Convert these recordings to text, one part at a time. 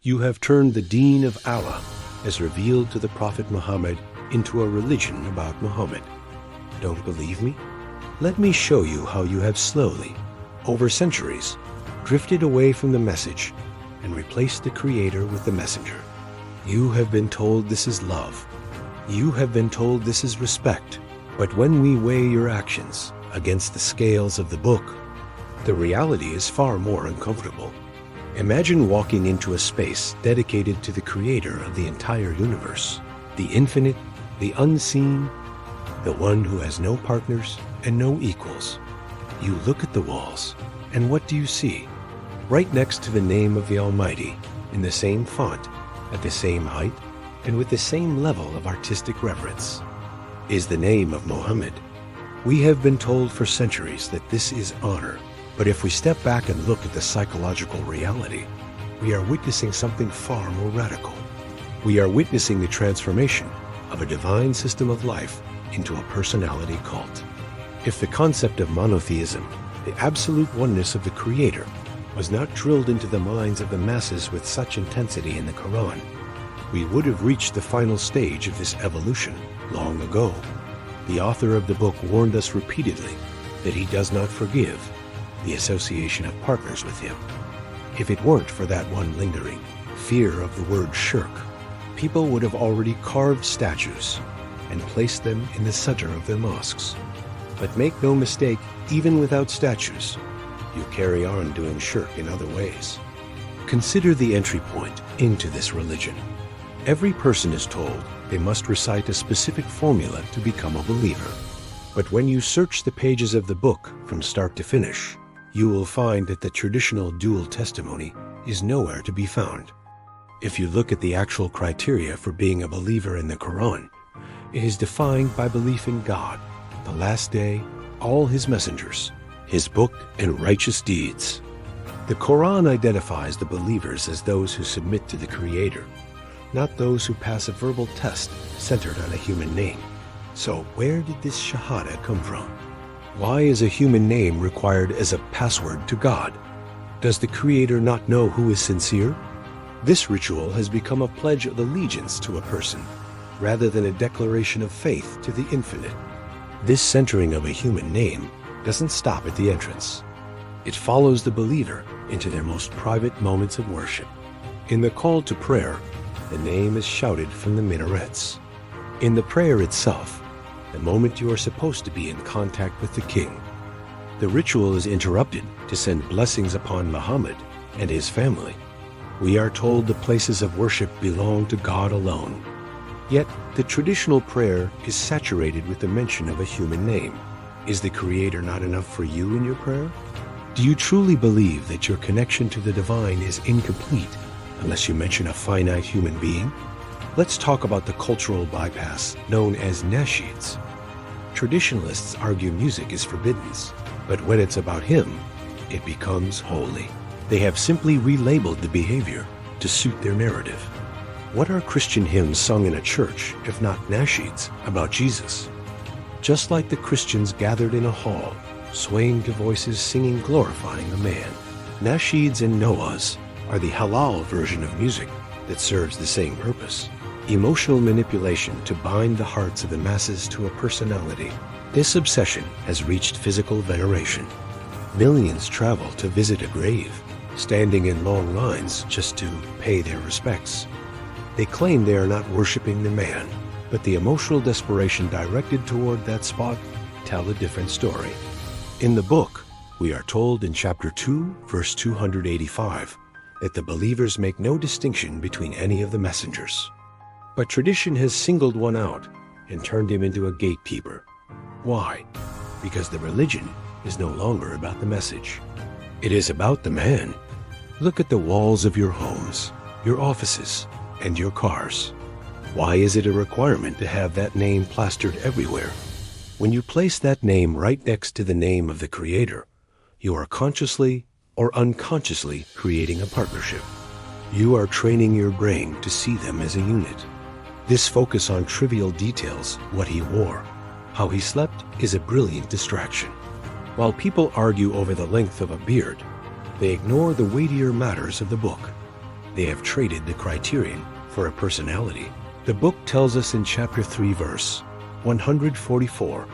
You have turned the Deen of Allah, as revealed to the Prophet Muhammad, into a religion about Muhammad. Don't believe me? Let me show you how you have slowly, over centuries, drifted away from the message and replaced the Creator with the messenger. You have been told this is love. You have been told this is respect. But when we weigh your actions against the scales of the book, the reality is far more uncomfortable. Imagine walking into a space dedicated to the Creator of the entire universe, the infinite, the unseen, the one who has no partners and no equals. You look at the walls, and what do you see? Right next to the name of the Almighty, in the same font, at the same height, and with the same level of artistic reverence, is the name of Muhammad. We have been told for centuries that this is honor. But if we step back and look at the psychological reality, we are witnessing something far more radical. We are witnessing the transformation of a divine system of life into a personality cult. If the concept of monotheism, the absolute oneness of the Creator, was not drilled into the minds of the masses with such intensity in the Quran, we would have reached the final stage of this evolution long ago. The author of the book warned us repeatedly that he does not forgive the association of partners with him. If it weren't for that one lingering fear of the word shirk, people would have already carved statues and placed them in the center of their mosques. But make no mistake, even without statues, you carry on doing shirk in other ways. Consider the entry point into this religion. Every person is told they must recite a specific formula to become a believer. But when you search the pages of the book from start to finish, you will find that the traditional dual testimony is nowhere to be found. If you look at the actual criteria for being a believer in the Quran, it is defined by belief in God, the last day, all His messengers, His book, and righteous deeds. The Quran identifies the believers as those who submit to the Creator, not those who pass a verbal test centered on a human name. So where did this Shahada come from? Why is a human name required as a password to God? Does the Creator not know who is sincere? This ritual has become a pledge of allegiance to a person, rather than a declaration of faith to the infinite. This centering of a human name doesn't stop at the entrance. It follows the believer into their most private moments of worship. In the call to prayer, the name is shouted from the minarets. In the prayer itself, the moment you are supposed to be in contact with the King, the ritual is interrupted to send blessings upon Muhammad and his family. We are told the places of worship belong to God alone. Yet, the traditional prayer is saturated with the mention of a human name. Is the Creator not enough for you in your prayer? Do you truly believe that your connection to the divine is incomplete unless you mention a finite human being? Let's talk about the cultural bypass known as nasheeds. Traditionalists argue music is forbidden, but when it's about Him, it becomes holy. They have simply relabeled the behavior to suit their narrative. What are Christian hymns sung in a church, if not nasheeds, about Jesus? Just like the Christians gathered in a hall, swaying to voices singing glorifying a man, nasheeds and noahs are the halal version of music that serves the same purpose. Emotional manipulation to bind the hearts of the masses to a personality. This obsession has reached physical veneration. Millions travel to visit a grave, standing in long lines just to pay their respects. They claim they are not worshiping the man, but the emotional desperation directed toward that spot tell a different story. In the book, we are told in chapter 2, verse 285, that the believers make no distinction between any of the messengers. But tradition has singled one out and turned him into a gatekeeper. Why? Because the religion is no longer about the message. It is about the man. Look at the walls of your homes, your offices, and your cars. Why is it a requirement to have that name plastered everywhere? When you place that name right next to the name of the Creator, you are consciously or unconsciously creating a partnership. You are training your brain to see them as a unit. This focus on trivial details, what he wore, how he slept, is a brilliant distraction. While people argue over the length of a beard, they ignore the weightier matters of the book. They have traded the criterion for a personality. The book tells us in chapter 3, verse 144,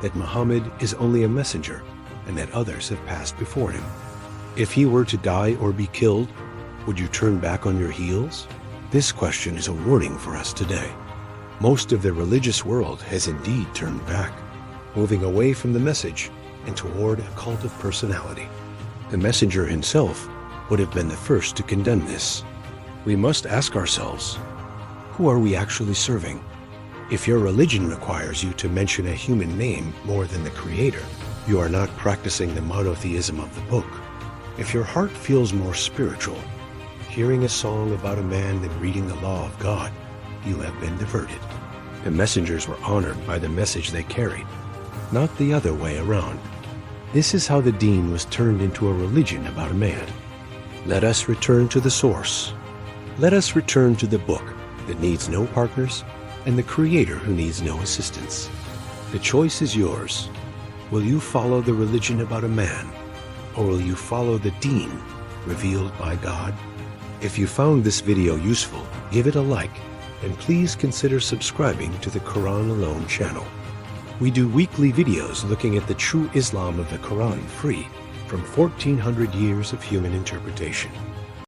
that Muhammad is only a messenger and that others have passed before him. If he were to die or be killed, would you turn back on your heels? This question is a warning for us today. Most of the religious world has indeed turned back, moving away from the message and toward a cult of personality. The messenger himself would have been the first to condemn this. We must ask ourselves, who are we actually serving? If your religion requires you to mention a human name more than the Creator, you are not practicing the monotheism of the book. If your heart feels more spiritual, hearing a song about a man than reading the law of God, you have been diverted. The messengers were honored by the message they carried, not the other way around. This is how the Deen was turned into a religion about a man. Let us return to the source. Let us return to the book that needs no partners and the Creator who needs no assistance. The choice is yours. Will you follow the religion about a man, or will you follow the Deen revealed by God? If you found this video useful, give it a like, and please consider subscribing to the Quran Alone channel. We do weekly videos looking at the true Islam of the Quran free from 1400 years of human interpretation.